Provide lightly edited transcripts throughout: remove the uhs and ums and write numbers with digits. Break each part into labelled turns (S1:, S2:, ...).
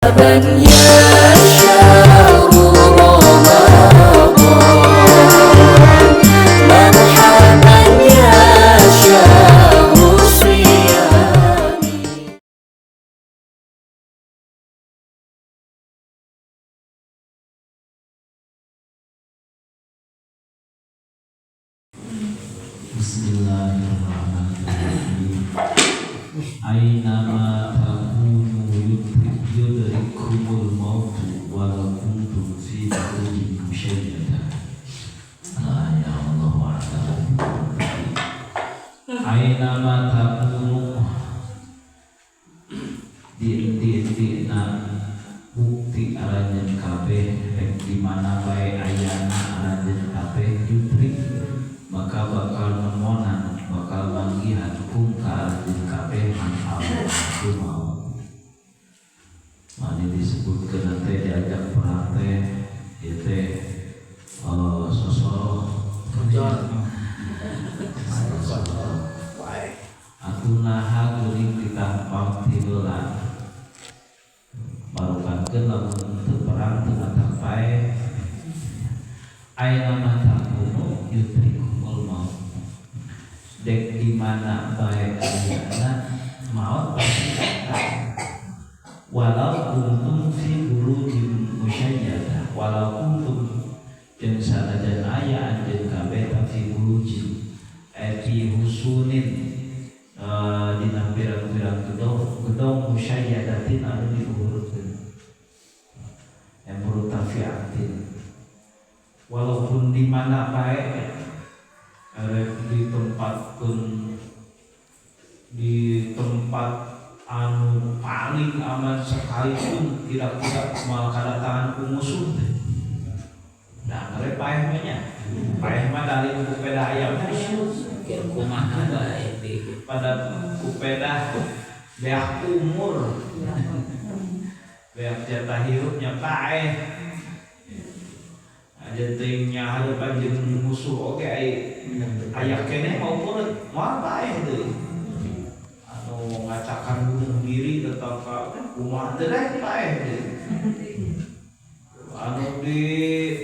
S1: Bismillahirrahmanirrahim. Aynama takunu yudrikumul mautu walau kuntum fi burujin musyayyadah. Ya Allah wa'ala. Aynama takunu di bukti aranjeun kabeh rek di mana bae ayana aranjeun kabeh yudrik maka bakal memonan bakal manggihan kum kaaranjeun kabeh man Allah ku mau. Mane disebutkeun teh diajak perang teh ieu teh sosoro aku naha geuning ditampang ti beulah barukankeun lamun teu perang teu matak bae ayeuna mah takunu yudrikumul maut dek di mana bae ayeuna maut pasti datang walau kuntum fi burujin musyayyadah walau kuntum jeung sanajan aya anjeun kabeh fi burujin fi husunin dina pirang-pirang gedong musyayyadatin anu diuhurkeun yang murtafiatin walaupun di mana bae di tempat anu paling aman sekalipun tidak mal kadatangan ku musuh teh. Nah, ngare paeh mah nya. Paeh mah dari kupeda ayam kumaha bae pada kupeda beak umur. Beak jatah hirupnya paeh. Aja teuingnya hareupan jeung musuh oge aya keneh maupun moal bae deui. Anu ngacakan bunuh diri tetap kumaha teu daek bae deui. Anu di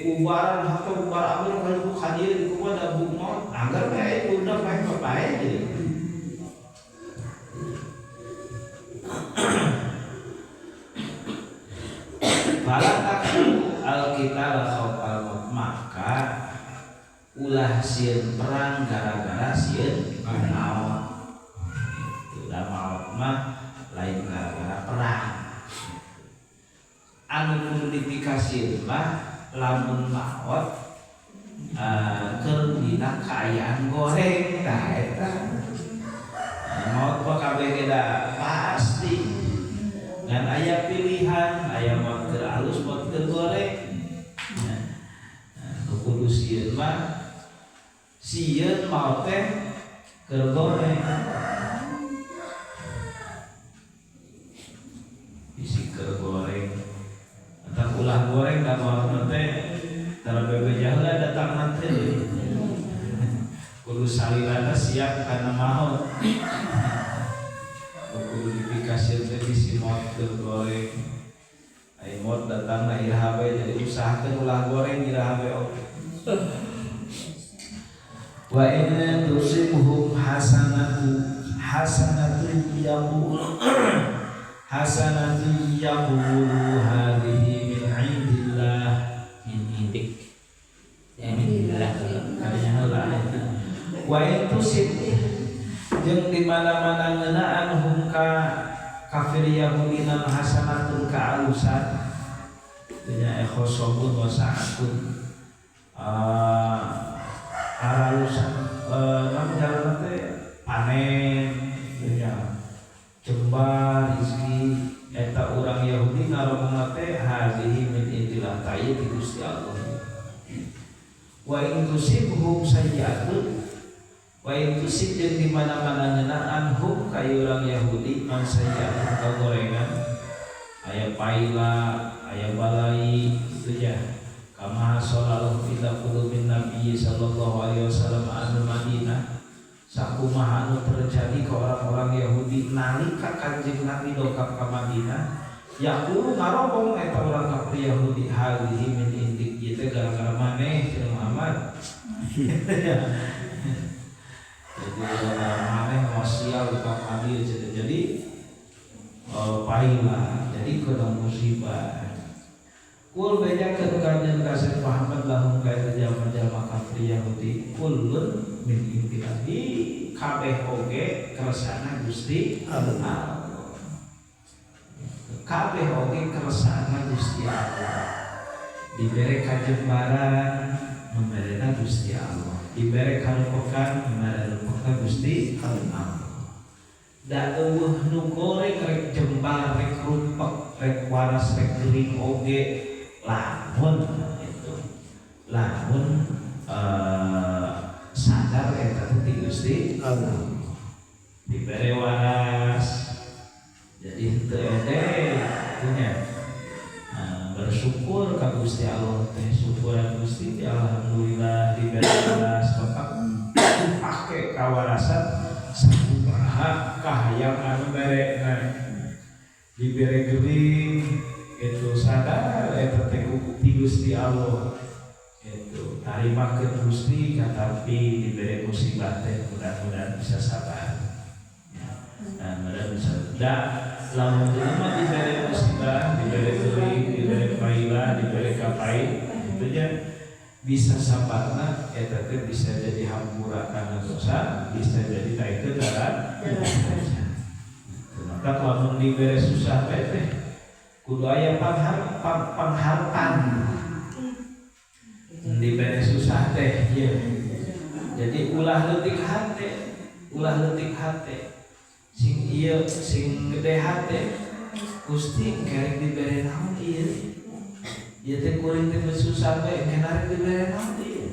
S1: ubaran atau ubar abdi kalau hadir di kumaha da bungmot anggar bae udah bae deui. Alkitab khawfal maka ulah sieun perang gara-gara sieun maut. Ulah maut mah lain gara-gara perang. Anu kudu dipikasieun mah lamun maut keur dina kaayaan goreng tah eta. Maut mah kabeh geda pasti. Dan aya pilihan, aya maut keur alus, maut keur goreng. Kudu sieun mah sieun maut teh keur goreng. Bisi keur goreng. Entah ulah goreng da maut teh tara bebejah heula datang nanti. Kudu salilana siap kana maut. Kudu dipikasieun teh bisi maut keur goreng. Ai maut datang na iraha bae jadi usahakeun ulah goreng iraha bae oge. Wa in tusibhum hasanatun yaqulu hadhihi min indillah min indik ya min indillah kadanya heula wa in tusib jeung di mana-mana ngeunaan hum ka kafir Yahudi nan hasanatun ka alusan nya ekhosobun wa sa'atun alusan namun jalan teh panen ya jembar rezeki eta urang Yahudi ngaromongan teh hazihi min indillah tayyib di Gusti Allah wa in tusibhum sayyi'atun wa in tusib jeung di mana-mana ngeunaan hum ka urang Yahudi man sayyi'atun kagorengan aya paila aya balai itu ya kama sallallahu ila qulumin nabi sallallahu alaihi wasallam anu Madinah sakumaha anu terjadi ke orang-orang Yahudi nalika Kanjeng Nabi dongkap ka Madinah Yaqulu ngarobong eta urang kafir Yahudi hadhihi min indik ieu teh gara-gara maneh cenah Muhammad. Jadi maneh mosial ka adil jadi pailah jadi kena musibah. Kul bejakeun kanjeng kasih Muhammad lahum ka eta jalma-jalma kafir Yahudi kullun min intillahi kabeh oge kersana Gusti Allah. Kabeh oge kersana Gusti Allah. Dibere kajembaran memberena Gusti Allah. Dibere kalupekan memberena Gusti Allah. Da eueuh nu goreng rek jembar rek rumpek rek waras rek gering oge lamun itu. Lamun sadar eta teh Gusti Allah. Dibere waras jadi henteu ede punya bersyukur ka Gusti Allah teh syukuran Gusti alhamdulillah diberi waras bapak pake kawarasan sakumaha kahayang anu berekna diberi geuning itu sadar eta teh ti Gusti Allah itu tarimakeun Gusti tapi diberi musibah teh mudah-mudahan bisa sabar. Nah, mudah bisa lamun jelema diberi musibah, diberi geuring, diberi pailah, diberi kapai, itu nya bisa sabarna eta teh bisa jadi hampura kana dosa, bisa jadi taikeun darat. Maka lamun diberi susah teh kudu aya pangharapan. Diberi susah teh ya. Jadi ulah leutik hate. Sing ieu sing gede hate Gusti kerek dibere naon ieu teh kuring teh susah bae ngenarek dibere naon ieu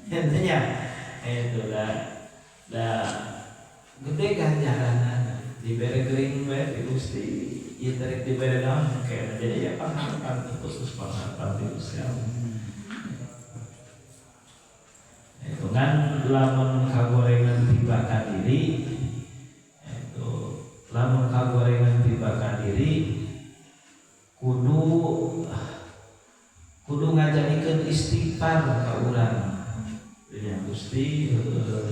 S1: nya eta da gede ganjaranna dibere geuring bae ti Gusti ieu teh dibere naon kena jadi ya pangharapan khusus pangharapan ti Gusti Allah itu kan lamun kagorengan tiba ka diri lamun kagorengan tiba ka diri kudu ngajanikeun istighfar ka urang. Ya Gusti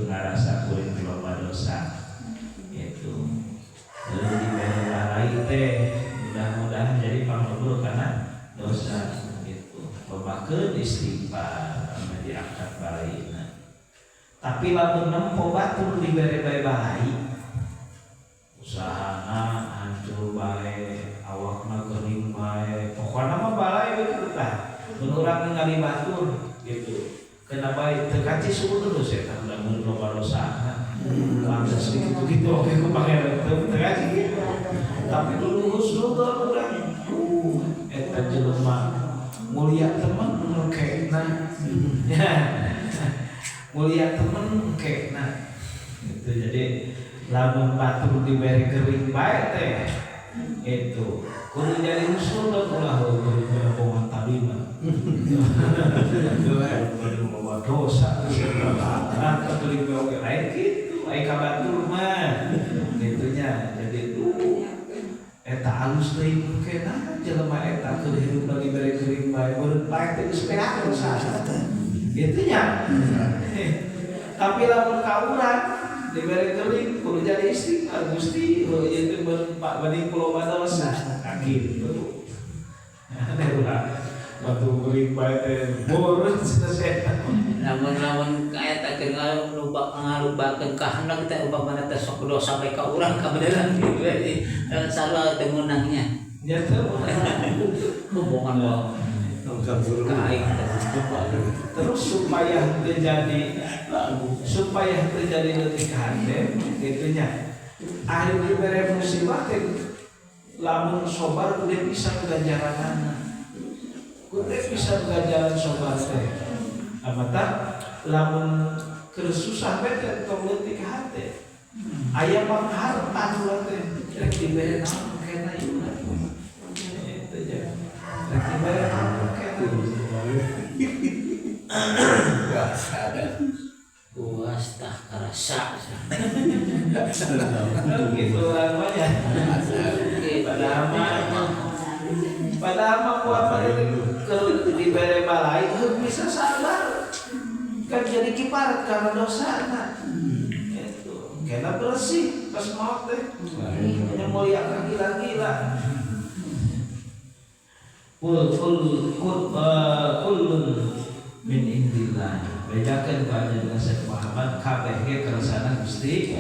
S1: ngarasa kuring loba dosa. Itu. Lalu dibere lalai teh mudah-mudahan jadi panglebur kana dosa gitu. Lobakeun istighfar anu diangkat balaina. Tapi lamun nempo batur dibere bae-bae usahana hancur bae, awakna geuning bae, pokona mah balai begitu tah. Mun urang ningali batur gitu. Kena bae teu kaci sueuh terus eta lamun loba dosana. Langsung kitu-kitu oge ku pangeran teu kaci gitu. Tapi dulu husnudon urang. Eta jelema mulia temen engkena. Ya. Mulia temen engkena. Itu jadi lamun batur diberi geuring bae teh itu kudu jadi husnudon ulah kudu bohong tadi mah kudu dosa nah geuring bae lain kitu aya ka batur mah gitunya jadi eta alus deui mungkin jelema eta keur hirup lagi diberi geuring bae beureut bae teh geus beak dosa gitunya tapi lamun ka urang diberi geuring kudu jadi istighfar Gusti ieu teh banding pulau dosa kitu. Ada ulah batu geuring bae teh boros setan.
S2: Lamun kaeta keur ngalubakeun kahendak teh upamana teh sok dosa bae ka urang kabeneran kitu salah teh meunangnya.
S1: Nya teh
S2: hubungan bae.
S1: Terus supaya terjadi leutik hate gitunya ahli dibere musibah teh lamun sobar kudu bisa ganjaranna kudu bisa ganjaran sobar teh amata lamun keur susah bae teh tong leutik hate aya pangharapan ulah teh rek dibere naon kena ieu eta je rek dibere naon kena
S2: puas tah karasa
S1: gitu namanya padahal Padahal membuat ke diberi balai bisa sabar. Kan jadi kiparat karena dosa itu kena bersih pas maut teh yang mulia gila-gila kullun min indillah bedakan pada dengan sepemahaman kabeh ge kersana Gusti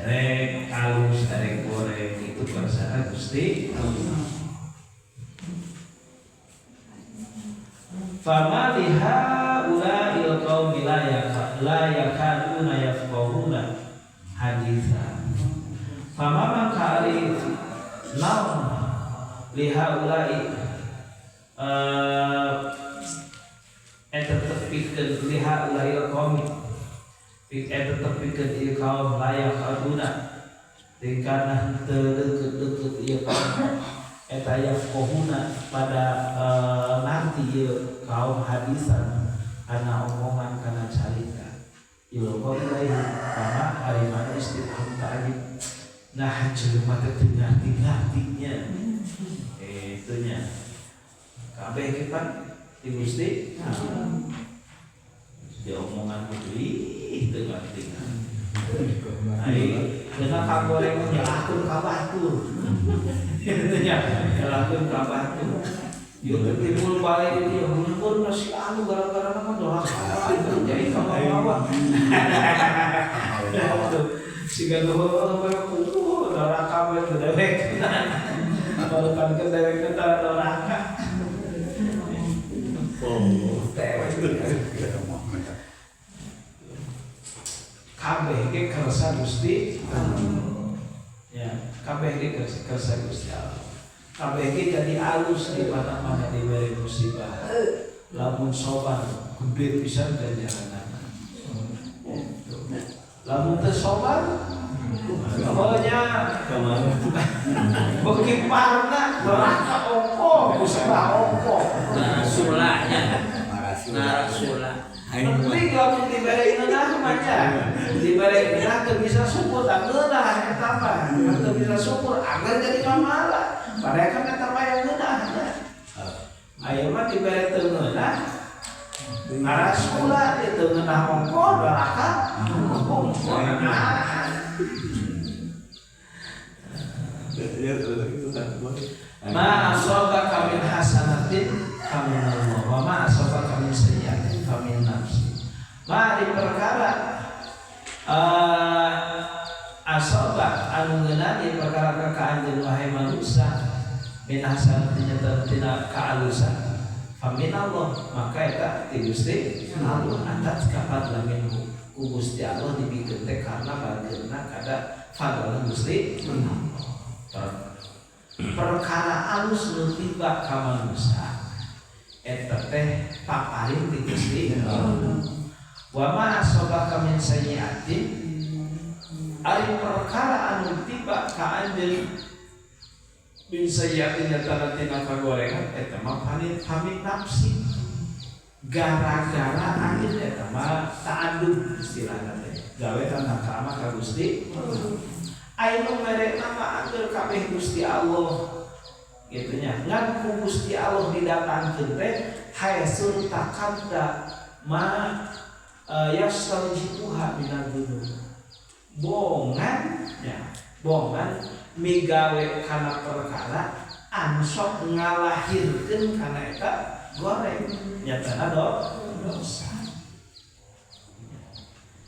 S1: erek alus erek goreng itu kersana Gusti fama liha ulail qaumi la yakaduna yafqahuna haditha fama man kari naum liha ulai eta tepikeun liha ulail qaumi eta tepikeun ieu kaum la yakaduna tingkana teu deukeut ieu kaum eta yafqahuna pada nanti ieu kaum hadisan karena omongan karena cerita ilmu lain karena hari mana istifham ta'jib nah jelema teh teu ngarti-ngartinya itunya kabeh kita di Gusti di omongan itu teu ngarti-ngarti ai kena kagoreng nyalakeun ka batur itunya nyalakeun ka batur yuk timbul balik dia mumpun nasi anu gara-gara nama doa itu jadi kawan-kawan sehingga doa doa kawan kedewek kalau kan kedewek kita doa kabeh ke kersa Gusti ya kabeh ke kersa Gusti Allah kabeh jadi alus di mana-mana diberi musibah lamun sobar gede pisan ganjaran lamun teu sobar pokoknya bagi parna neraka ongko musibah ongko
S2: sulanya narasula
S1: penting lamun diberi ngeunah maca diberi ngeunah teu bisa syukur tak ngeunah eta mah teu bisa syukur agar jadi pamala padahal kan eta mah yang ngeunah aya mah diberi teu ngeunah narasula itu ngeunah ongko neraka ongko ma asaba kamin hasanatin kamin Allah wa ma asaba kamin sayyiatin kamin nafsi ma di perkara asaba anu ngeunani perkara kekaanjeun wahai manusia min hasanatin tina kaalusan kamin Allah maka eta ti Gusti Allah atas kapat lamin ku Gusti Allah dibikeun teh karena bageuna kada fadlan Gusti perkara alus nu tiba ka manusia eta teh paparin ti Gusti wa ma asabaka min sayyi'atin ari perkara anu tiba ka anjeun min sayyi'atin nyata tina kagorengan eta mah pamit nafsi gara-gara anjeun eta mah ta'addud istilahna teh gawe kana ka Gusti anu mere nama angger kabeh Gusti Allah gitunya ngan ku Gusti Allah didatangkeun teh hayasul takadda ma yastaljibuha minal dunub bongan ya bongan migawe kana perkara anu sok ngalahirkeun kana eta goreng nyatana dosa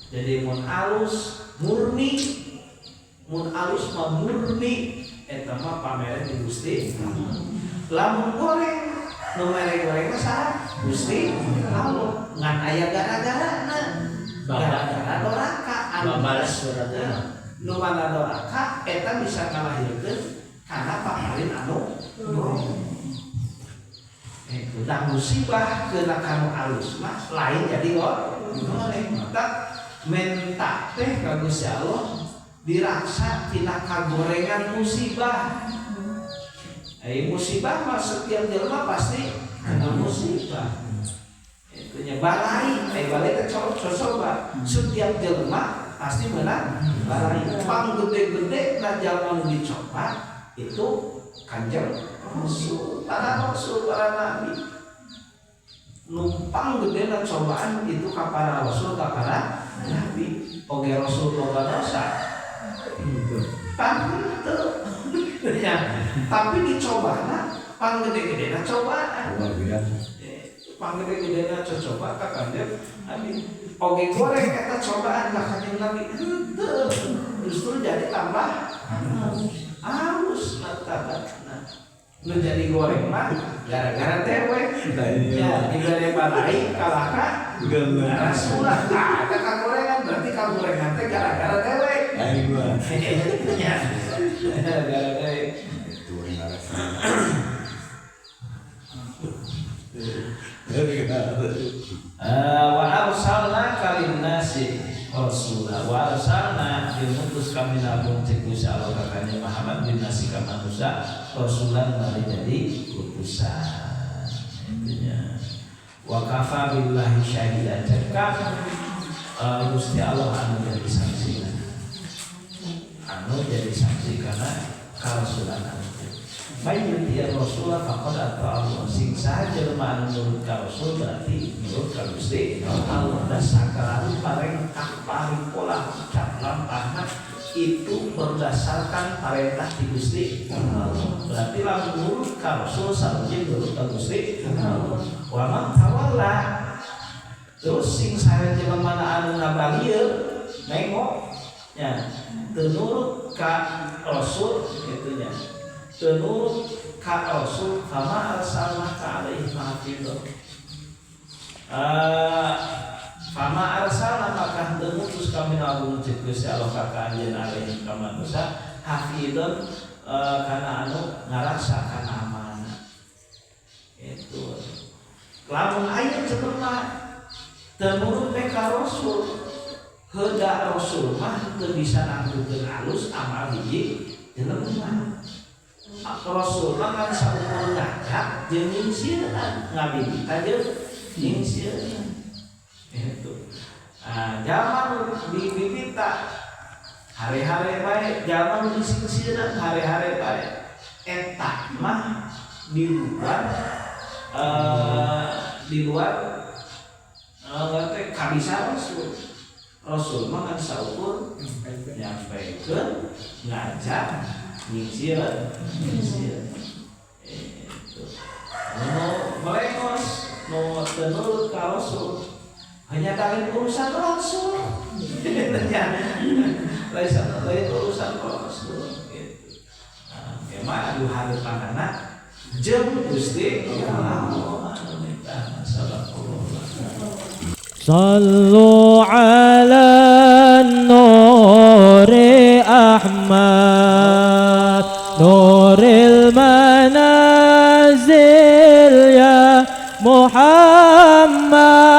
S1: jadi mun alus murni mun alus mah murni eta mah pamere di Gusti lamun goreng nu mere goreng mah Gusti Allah ngan aya gara-garana gara-gara doraka anu
S2: balas doraka
S1: nu mana doraka eta bisa ngalahirkeun kana paparin anu udah musibah keuna kanu alus mah lain jadi goreng mata mentak teh ka Gusti Allah diraksa tina kagorengan musibah. Musibah mah setiap jelema pasti kena musibah. Itunya balai, balai teh coba. Setiap jelema pasti menang balai. Pang gede-gede na jalma nu dicoba itu Kanjeng Rasul, para nabi numpang gede dan cobaan itu ka para rasul ka para nabi. Oge rasul boga dosa. Pantu. Ya, tapi dicobana pang gede-gedena cobaan. Pang gede-gedena coba ka kanjeng nabi. Oge goreng eta cobaan ka kanjeng nabi. Henteu. Justru jadi tambah halus martabatna. Nu jadi goreng mah gara-gara tewek. Ya, dibere balai kalaka Rasulullah. Nah, ada kagorengan berarti kagorengan teh gara-gara tewek. Ya. Gara-gara tewek. Wa arsalna kalinnasi Rasulullah wa arsalna diutus kami nabung cek Gusti Allah kakanya Muhammad bin nasi ka manusia Rasulan mari jadi utusan. Intinya wa kafa billahi syahidan cekak Gusti Allah anu jadi saksi. Anu jadi saksi karena karasulan anu. Baik ya Rasulullah faqad ata'allah sing saha jelema anu nurut ka Rasul berarti nurut ka Gusti Allah dan sakararu parentah parikola ucap lampahna itu berdasarkan perintah di Gusti Allah. Berarti lamun nurut ka Rasul sareng nurut ka Gusti Allah. Wa man tawalla terus sing saha jelema anu ngabagieun nengok nya teu nurut ka Rasul kitu nya. Tenurut ka Rasul kama arsalna ka alaihi mahfidho. Fama arsalna maka tenurut kami nagung cek Gusti Allah ka kanjeun alaihi ka manusia hafidhon kana anu ngaraksakan amanah. Itu. Lamun aya jelema tenurut ka Rasul, heuda Rasul mah teu bisa nanggukeun alus amal hiji jelema. Rasul kan saukur ngajak jeung nyingsieunan ngabidi ka jeung nyingsieunan itu. Zaman bibita hari-hari bae, zaman disingsieunan hari-hari bae. Eta mah di luar teh kabisa Rasul. Rasul mah kan saukur nyampaikeun ngajak nyingsieunan itu. Melengos nu teu nurut ka Rasul hanya kali urusan Rasul. Lain urusan Rasul gitu. Emang adu harapanana jeung Gusti Allah anu minta sallallahu
S3: Sallu ala nuri Ahmad nuril manazil ya Muhammad.